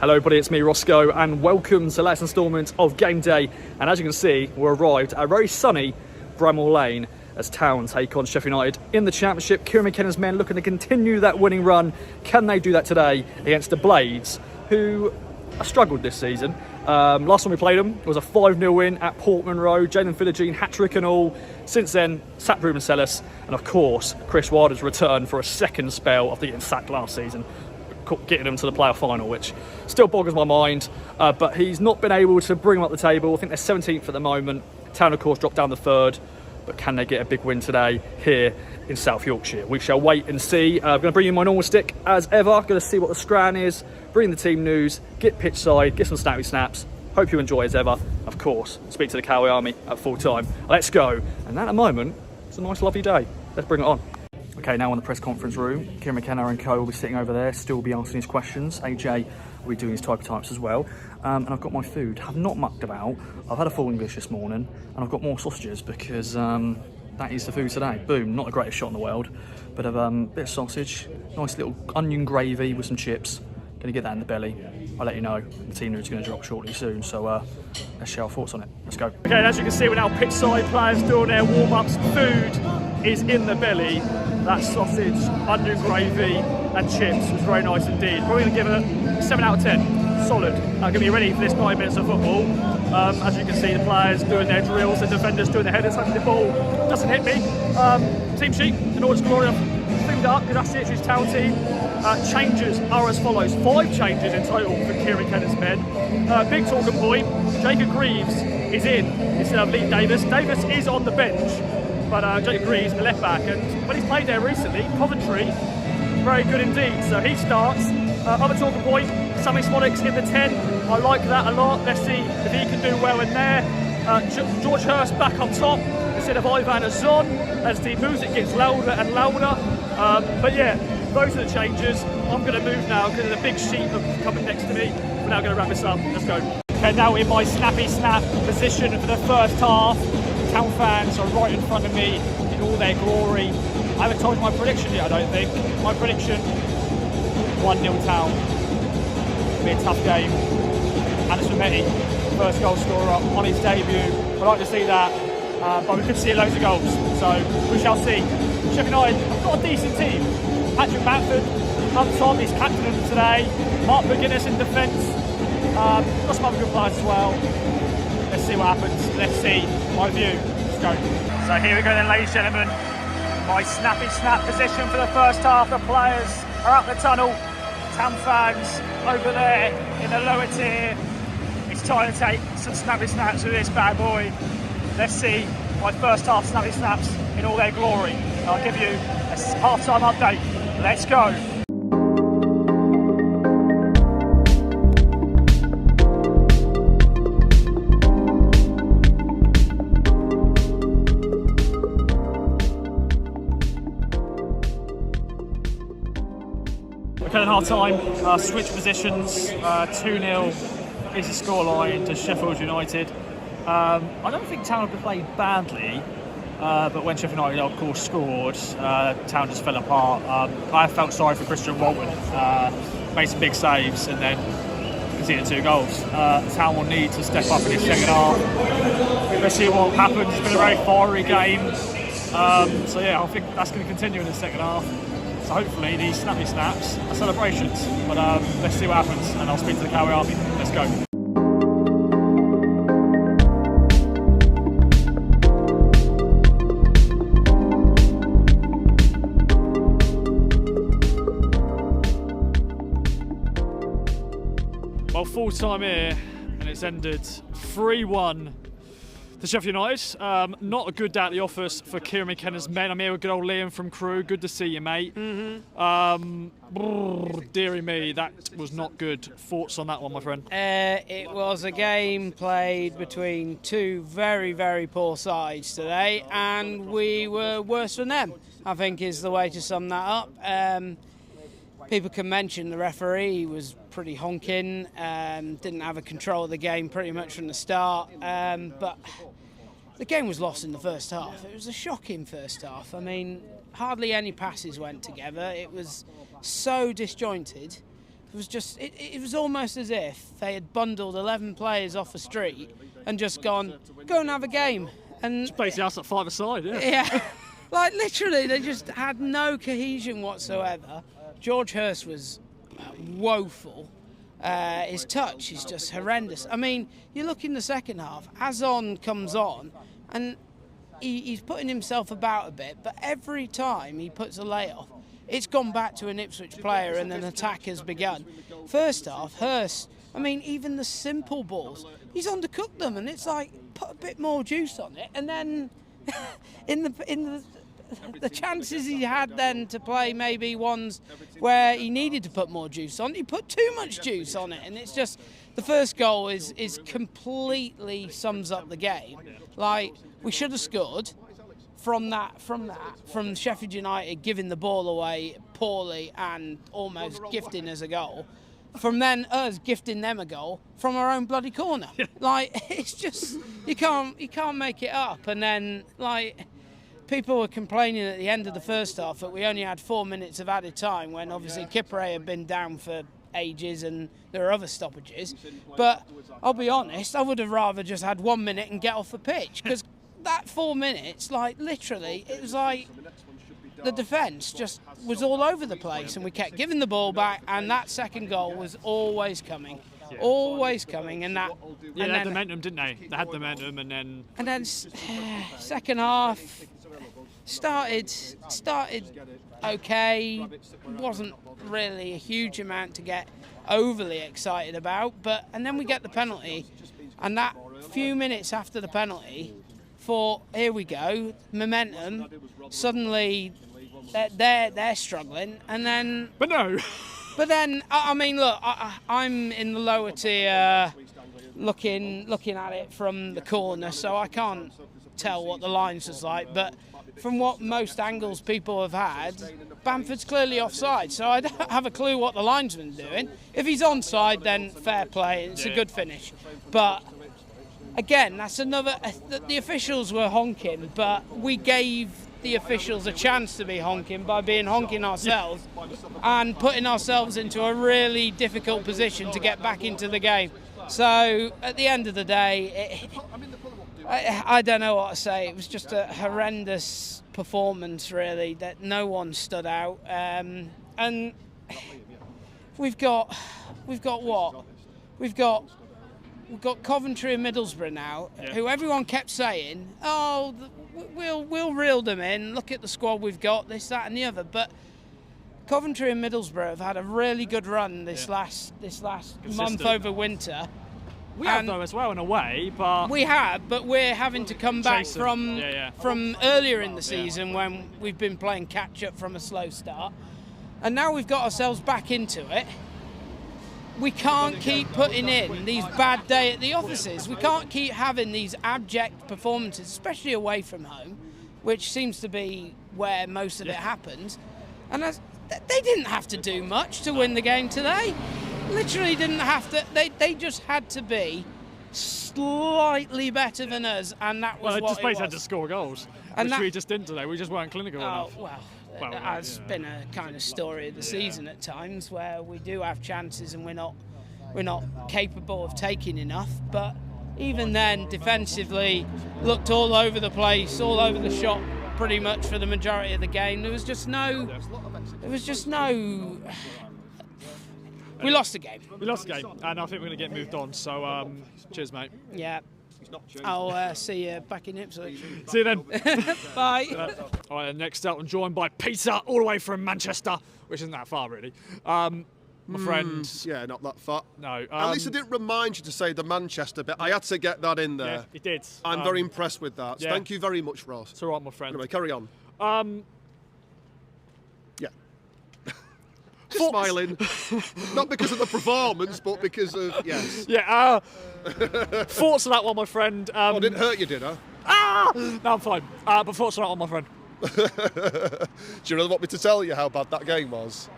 Hello everybody, it's me Rossco and welcome to the latest instalment of Game Day. And as you can see, we're arrived at a very sunny Bramall Lane as Town take on Sheffield United in the Championship. Kieran McKenna's men looking to continue that winning run. Can they do that today against the Blades, who have struggled this season? Last time we played them, it was a 5-0 win at Portman Road. Jalen Philogene, hat-trick and all. Since then, sacked Ruben Sellis, and of course, Chris Wilder's return for a second spell after getting sacked last season, getting them to the playoff final, which still boggles my mind. But he's not been able to bring them up the table. I think they're 17th at the moment. Town, of course, dropped down the third. But can they get a big win today here in South Yorkshire? We shall wait and see. I'm going to bring you my normal stick as ever. Going to see what the scran is, bring the team news, get pitchside, get some snappy snaps. Hope you enjoy as ever. Of course, speak to the Cowboy Army at full time. Let's go. And at the moment, it's a nice lovely day. Let's bring it on. Okay, now in the press conference room, Kieran McKenna and co will be sitting over there, still be answering his questions. AJ will be doing his types as well. And I've got my food. Have not mucked about. I've had a full English this morning, and I've got more sausages because that is the food today. Boom, not the greatest shot in the world, but a bit of sausage, nice little onion gravy with some chips. Gonna get that in the belly. I'll let you know. The team news is going to drop shortly soon, so let's share our thoughts on it. Let's go. Okay, and as you can see, we're now pitchside, players doing their warm-ups. Food is in the belly. That sausage, onion gravy and chips was very nice indeed. Probably going to give it a 7 out of 10. Solid. Going to be ready for this 9 minutes of football. As you can see, the players doing their drills, the defenders doing their headers, hoping the ball doesn't hit me. Team sheet, in all its glory, I've filmed up because that's the Ipswich Town team. Changes are as follows. 5 changes in total for Kieran McKenna's men. Big talking point, Jacob Greaves is in instead of Lee Davis. Davis is on the bench, but Jacob Greaves, the left back, and when he's played there recently, Coventry, very good indeed. So he starts. Other talking point, Sammy Smollick's in the 10. I like that a lot. Let's see if he can do well in there. George Hurst back on top instead of Ivan Azon as the music gets louder and louder. But yeah, those are the changes. I'm going to move now because there's a big sheet coming next to me. We're now going to wrap this up. Let's go. Okay, now in my snappy snap position for the first half. Town fans are right in front of me in all their glory. I haven't told you my prediction yet, I don't think. My prediction, 1-0 Town. It'll be a tough game. Anderson Metty, first goal scorer on his debut. I'd like to see that, but we could see loads of goals. So we shall see. Sheffield United have got a decent team. Patrick Bamford up top, he's captain them today. Mark McGuinness in defence. Got some other good players as well. Let's see what happens. Let's see my view. Let's go. So here we go then, ladies and gentlemen. My snappy snap position for the first half. The players are up the tunnel. Town fans over there in the lower tier. It's time to take some snappy snaps with this bad boy. Let's see my first half snappy snaps in all their glory. I'll give you a half-time update. Let's go. Okay, at half-time, switch positions, 2-0 is the scoreline to Sheffield United. I don't think Town have played badly, but when Sheffield United, of course, scored, Town just fell apart. I felt sorry for Christian Walton, made some big saves and then conceded 2 goals. Town will need to step up in his second half. Let's see what happens. It's been a very fiery game. So yeah, I think that's going to continue in the second half. So hopefully these snappy snaps are celebrations. But let's see what happens, and I'll speak to the Cowboy Army. Let's go. Well, full time here, and it's ended 3-1 to Sheffield United. Not a good day at the office for Kieran McKenna's men. I'm here with good old Liam from Crew. Good to see you, mate. Dearie me, that was not good. Thoughts on that one, my friend? It was a game played between 2 very, very poor sides today, and we were worse than them, I think is the way to sum that up. People can mention the referee was pretty honking, didn't have a control of the game pretty much from the start, but the game was lost in the first half. It was a shocking first half. I mean, hardly any passes went together. It was so disjointed it was almost as if they had bundled 11 players off the street and just gone, go and have a game. And Just basically us at 5-a-side, yeah. yeah, like literally, they just had no cohesion whatsoever. George Hurst was woeful. His touch is just horrendous. I mean, you look in the second half, Azon comes on, and he's putting himself about a bit, but every time he puts a layoff, it's gone back to an Ipswich player and an attack has begun. First half, Hurst, I mean, even the simple balls, he's undercooked them, and it's like, put a bit more juice on it, and then in the chances he had then to play maybe ones where he needed to put more juice on, he put too much juice on it, and it's just, the first goal is completely sums up the game. Like, we should have scored from Sheffield United giving the ball away poorly and almost gifting us a goal. From then us gifting them a goal from our own bloody corner. Like, it's just, you can't make it up. And then, like, people were complaining at the end of the first half that we only had 4 minutes of added time, when obviously Kipre had been down for ages and there are other stoppages. But I'll be honest, I would have rather just had 1 minute and get off the pitch, because that 4 minutes, like, literally, it was like the defence just was all over the place, and we kept giving the ball back, and that second goal was always coming. Always coming, and that. Yeah, they had the momentum, didn't they? They had the momentum, and then second half started okay. Wasn't really a huge amount to get overly excited about, and then we get the penalty, and that few minutes after the penalty, thought, here we go, momentum. Suddenly, they're struggling, and then. But no. But then, I mean, look, I'm in the lower tier, looking at it from the corner, so I can't tell what the lines was like. But from what most angles people have had, Bamford's clearly offside, so I don't have a clue what the linesman's doing. If he's onside, then fair play, it's a good finish. But again, that's another. The officials were honking, but we gave the officials a chance to be honking by being honking ourselves and putting ourselves into a really difficult position to get back into the game. So at the end of the day, I don't know what to say. It was just a horrendous performance, really, that no one stood out. And we've got what? We've got Coventry and Middlesbrough now, who everyone kept saying, oh, we'll reel them in, look at the squad we've got, this, that and the other. But Coventry and Middlesbrough have had a really good run this last month over winter. We have, though, as well, in a way, but... We have, but we're having to come back from earlier in the season when we've been playing catch-up from a slow start. And now we've got ourselves back into it. We can't keep putting in these bad day at the offices. We can't keep having these abject performances, especially away from home, which seems to be where most of it happens. And they didn't have to do much to win the game today. Literally didn't have to. They just had to be slightly better than us, and that was what it was. Well, just basically had to score goals, which we just didn't today. We just weren't clinical enough. Well, that's been a kind of story of the season at times, where we do have chances and we're not capable of taking enough. But even then, defensively, looked all over the place, all over the shop, pretty much for the majority of the game. There was just no. We lost the game. We lost the game, and I think we're going to get moved on. So, cheers, mate. Yeah. I'll see you back in Ipswich. See you then. Bye. All right, next up, I'm joined by Peter, all the way from Manchester, which isn't that far, really. My friend. Yeah, not that far. No. At least I didn't remind you to say the Manchester bit. I had to get that in there. Yeah, he did. I'm very impressed with that. So yeah. thank you very much, Ross. It's all right, my friend. Anyway, carry on. Yeah. Just smiling. Not because of the performance, but because of, yes. Yeah. Thoughts on that one, my friend? Oh, didn't hurt you, did I? No, I'm fine. But thoughts on that one, my friend? Do you really want me to tell you how bad that game was?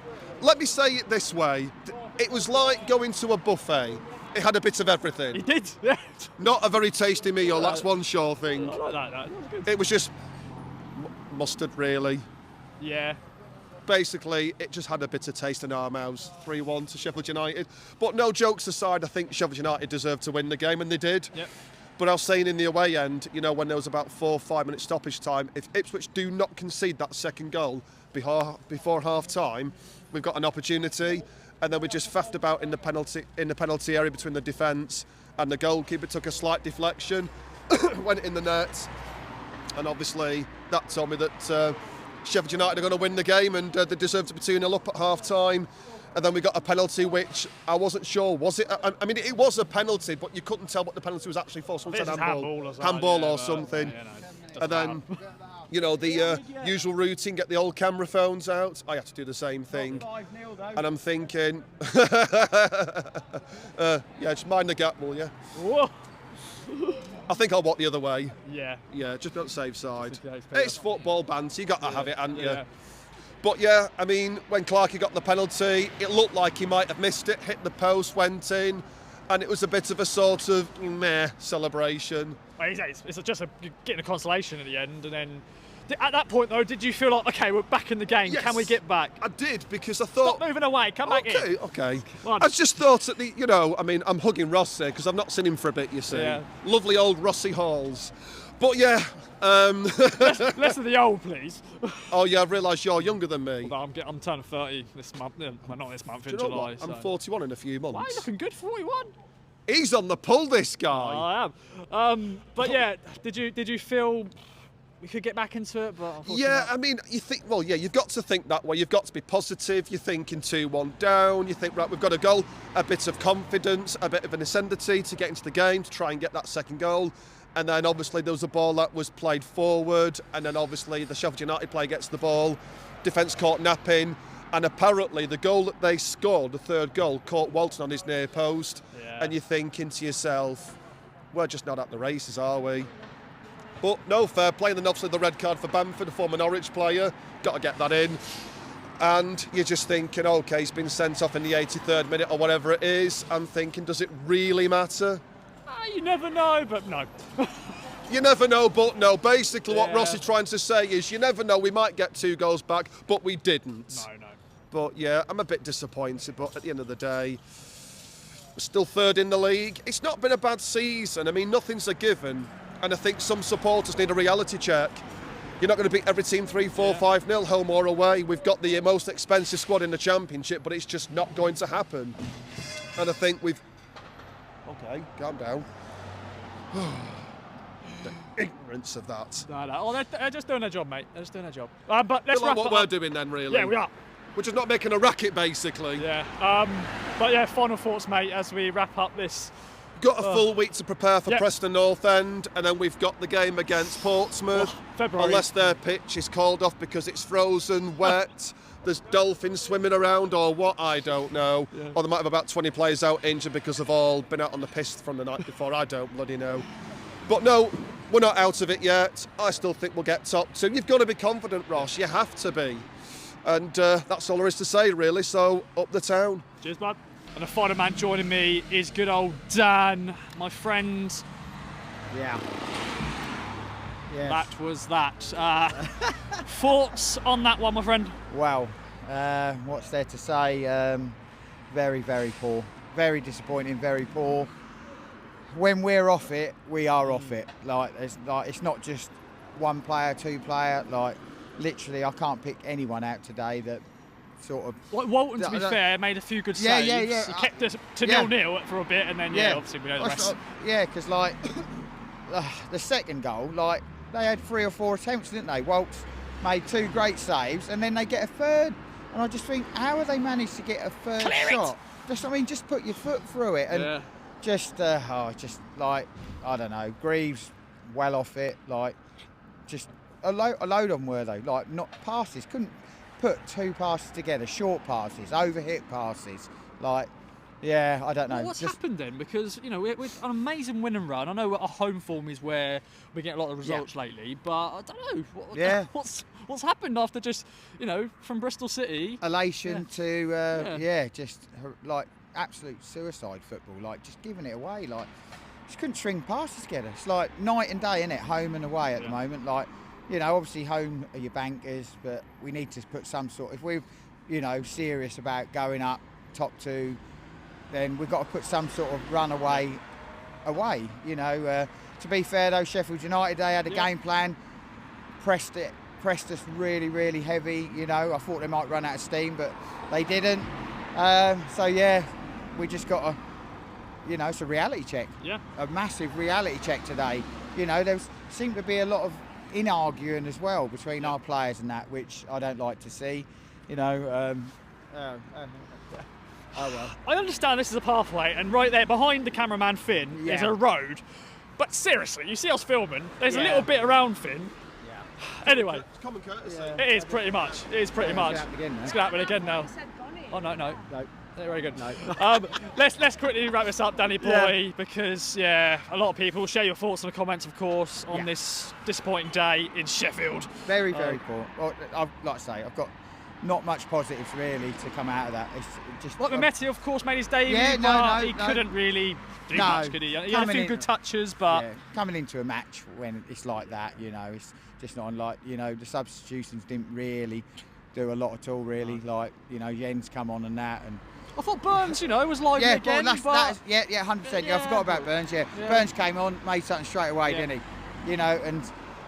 Let me say it this way. It was like going to a buffet. It had a bit of everything. He did, yeah. Not a very tasty meal, that's one sure thing. I like that. That was good. It was just mustard, really. Yeah. basically, it just had a bitter taste in our mouths. 3-1 to Sheffield United. But no jokes aside, I think Sheffield United deserved to win the game, and they did. Yep. But I was saying in the away end, you know, when there was about 4 or 5 minute stoppage time, if Ipswich do not concede that second goal before half time, we've got an opportunity. And then we just faffed about in the penalty area between the defence and the goalkeeper. Took a slight deflection, went in the net, and obviously that told me that Sheffield United are going to win the game, and they deserve to be 2-0 up at half time. And then we got a penalty, which I wasn't sure, was it? I mean, it was a penalty, but you couldn't tell what the penalty was actually for. Someone said handball or something. And then, you know, the usual routine, get the old camera phones out. I had to do the same thing. And I'm thinking, yeah, just mind the gap, will you? Whoa. I think I'll walk the other way. Yeah. Yeah, just on the safe side. Okay, It's football banter, you got to have it, haven't you? Yeah. But yeah, I mean, when Clarkey got the penalty, it looked like he might have missed it, hit the post, went in, and it was a bit of a sort of meh celebration. Well, it's just getting a consolation at the end, and then at that point though, did you feel like, okay, we're back in the game? Yes, Can we get back? I did, because I thought, Stop moving away. Come back in. Okay. On. I just thought that you know, I mean, I'm hugging Ross here because I've not seen him for a bit. You see, Yeah. Lovely old Rossi Halls. But yeah. Less of the old, please. Oh yeah, I've realised you're younger than me. Well, I'm turning 30 this month. Well, not this month, Do in you know July. what? So. I'm 41 in a few months. Why are you looking good, 41? He's on the pull, this guy. I am. But yeah, did you feel we could get back into it? But Yeah, I mean, you think, well, yeah, you've got to think that way. You've got to be positive. You're thinking 2-1 down. You think, right, we've got a goal, a bit of confidence, a bit of an ascendancy to get into the game, to try and get that second goal. And then obviously there was a ball that was played forward, and then obviously the Sheffield United player gets the ball, defence caught napping, and apparently the goal that they scored, the third goal, caught Walton on his near post. Yeah. And you're thinking to yourself, we're just not at the races, are we? But no, fair play. And then obviously the red card for Bamford, a former Norwich player, got to get that in. And you're just thinking, okay, he's been sent off in the 83rd minute or whatever it is. I'm thinking, does it really matter? You never know, but no. You never know, but no. Basically, what Yeah. Ross is trying to say is, you never know. We might get 2 goals back, but we didn't. No. But yeah, I'm a bit disappointed. But at the end of the day, we're still third in the league. It's not been a bad season. I mean, nothing's a given. And I think some supporters need a reality check. You're not going to beat every team 3-4, 5-0, home or away. We've got the most expensive squad in the Championship, but it's just not going to happen. And I think we've... Okay, calm down. The ignorance of that. No. Oh, they're just doing their job, mate. They're just doing their job. But let's Feel like wrap what it we're up. doing then, really. Yeah, we are. We're just not making a racket, basically. Yeah. But yeah, final thoughts, mate, as we wrap up this. Got a full week to prepare for Yep. Preston North End, and then we've got the game against Portsmouth. February. Unless their pitch is called off because it's frozen, wet, there's dolphins swimming around or what, I don't know. Yeah. Or they might have about 20 players out injured because they've all been out on the piss from the night before, I don't bloody know. But no, we're not out of it yet. I still think we'll get top 2. You've got to be confident, Ross, you have to be. And that's all there is to say, really, so up the town. Cheers, bud. And the final man joining me is good old Dan, my friend. Yeah. Yes. That was that. Thoughts on that one, my friend? Well, what's there to say? Very, very poor. Very disappointing, very poor. When we're off it, we are off it. It's not just one player, 2 player. Like, literally, I can't pick anyone out today that sort of... Like Walton, to be fair, made a few good Yeah, saves. yeah, yeah. He kept us to Yeah. 0-0 for a bit, and then, obviously we know the rest. Yeah, because, like, the second goal, like, they had 3 or 4 attempts, didn't they? Waltz made 2 great saves, and then they get a third. And I just think, how have they managed to get a third shot? Just put your foot through it. And just like, I don't know, Greaves well off it. Like, just a load of them were, though. Like, not passes. Couldn't put 2 passes together, short passes, overhit passes. Like, yeah, I don't know. Well, what's happened then? Because, you know, we're an amazing win and run. I know our home form is where we get a lot of results lately, but I don't know. What's happened after just, you know, from Bristol City? Elation to, just like absolute suicide football. Like, just giving it away. Like, just couldn't string passes together. It's like night and day, innit? Home and away at the moment. Like, you know, obviously home are your bankers, but we need to put some sort. If we're, you know, serious about going up top 2, then we've got to put some sort of run away. You know, to be fair though, Sheffield United, they had a game plan, pressed us really, really heavy. You know, I thought they might run out of steam, but they didn't. So yeah, we just got to, you know, it's a reality check. Yeah. A massive reality check today. You know, there seemed to be a lot of in-arguing as well between our players and that, which I don't like to see. You know, oh well. I understand this is a pathway, and right there behind the cameraman Finn is a road. But seriously, you see us filming. There's a little bit around Finn. Yeah. Anyway, It's common courtesy. it is pretty much. It is pretty much. It's going to happen again now. Oh no. No. Very good. No. Let's quickly wrap this up, Danny boy, because a lot of people share your thoughts in the comments, of course, on this disappointing day in Sheffield. Very, very poor. Well, like I say, I've got not much positives really to come out of that. It's just Like Mehmeti, of course, made his debut, he couldn't really do much, could he? He had a few good touches, but coming into a match when it's like that, you know, it's just not unlike, you know, the substitutions didn't really do a lot at all, really. Like, you know, Jens come on and that, and I thought Burns, you know, was lively again. Well, that's 100%. Yeah, I forgot about Burns. Yeah. Burns came on, made something straight away, didn't he? You know, and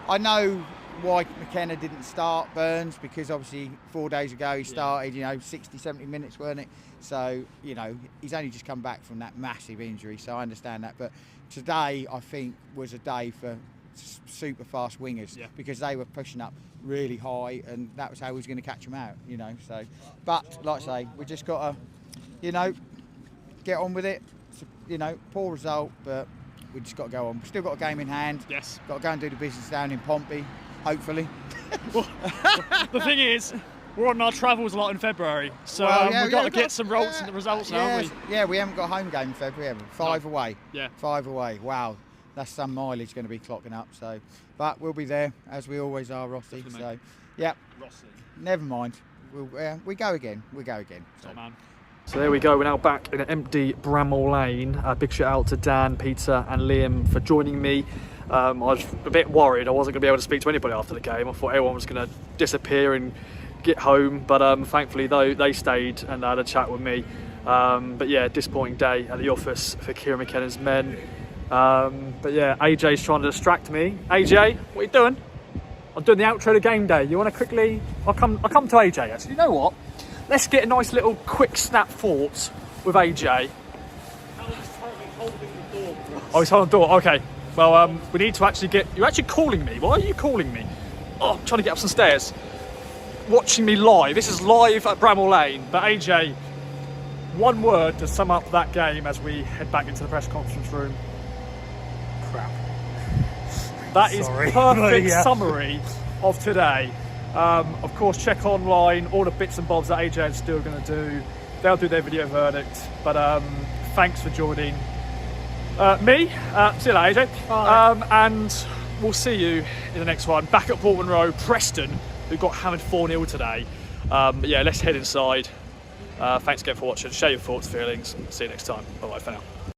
I know why McKenna didn't start Burns, because obviously 4 days ago he started, you know, 60, 70 minutes, weren't it? So, you know, he's only just come back from that massive injury, so I understand that. But today, I think, was a day for super fast wingers, because they were pushing up really high, and that was how we was going to catch them out, you know. So, but like I say, we just got to, you know, get on with it. It's, you know, poor result, but we just got to go on. We've still got a game in hand. Yes. Got to go and do the business down in Pompey, hopefully. Well, the thing is, we're on our travels a lot in February, so we've got to get some results now, haven't we? Yeah, we haven't got a home game in February, have we? 5 away. Yeah. 5 away. Wow. That's some mileage going to be clocking up. So, but we'll be there, as we always are, Rossi. So, yeah. Rossi. Never mind. We go again. We go again. So. Man. So there we go, we're now back in an empty Bramall Lane. Big shout out to Dan, Peter and Liam for joining me. I was a bit worried I wasn't going to be able to speak to anybody after the game. I thought everyone was going to disappear and get home, but thankfully they stayed and had a chat with me. But yeah, disappointing day at the office for Kieran McKenna's men. But yeah, AJ's trying to distract me. AJ, what are you doing? I'm doing the outro to game day. You want to quickly... I'll come to AJ actually. You know what? Let's get a nice little quick snap thoughts with AJ. Oh, he's holding the door. Okay. Well, we need to actually get... You're actually calling me. Why are you calling me? Oh, I'm trying to get up some stairs. Watching me live. This is live at Bramall Lane. But AJ, one word to sum up that game as we head back into the press conference room. Crap. That is perfect summary of today. Of course, check online all the bits and bobs that AJ is still going to do. They'll do their video verdict. But thanks for joining me. See you later, AJ. And we'll see you in the next one. Back at Portman Road, Preston, who got hammered 4-0 today. But yeah, let's head inside. Thanks again for watching. Share your thoughts, feelings. See you next time. Bye-bye for now.